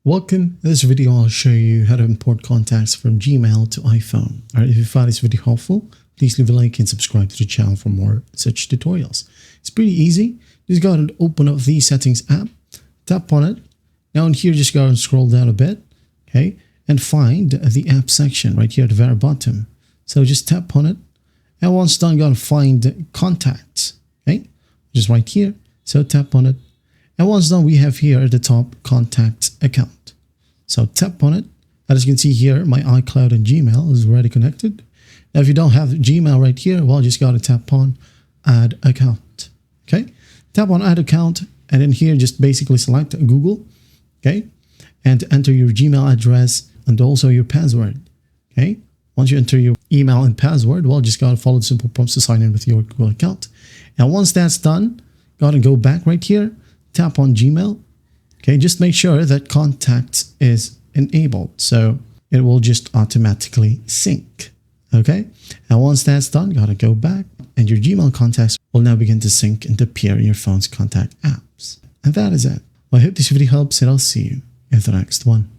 Welcome. In this video, I'll show you how to import contacts from Gmail to iPhone. Alright, if you found this video helpful, please leave a like and subscribe to the channel for more such tutorials. It's pretty easy. Just go ahead and open up the settings app, tap on it. Now in here, just go and scroll down a bit, okay, and find the app section right here at the very bottom. So just tap on it, and once done, go and find contacts, okay, just right here. So tap on it. And once done, we have here at the top contacts account. So tap on it. As you can see here, my iCloud and Gmail is already connected. Now, if you don't have Gmail right here, well, just got to tap on add account. Okay, tap on add account, and then here just basically select Google. Okay, and enter your Gmail address and also your password. Okay, once you enter your email and password, well, just got to follow the simple prompts to sign in with your Google account. And once that's done, got to go back right here. Tap on Gmail. Okay, just make sure that contacts is enabled, so it will just automatically sync. Okay, and once that's done, gotta go back, and your Gmail contacts will now begin to sync and appear in your phone's contact apps. And that is it. Well, I hope this video helps, and I'll see you in the next one.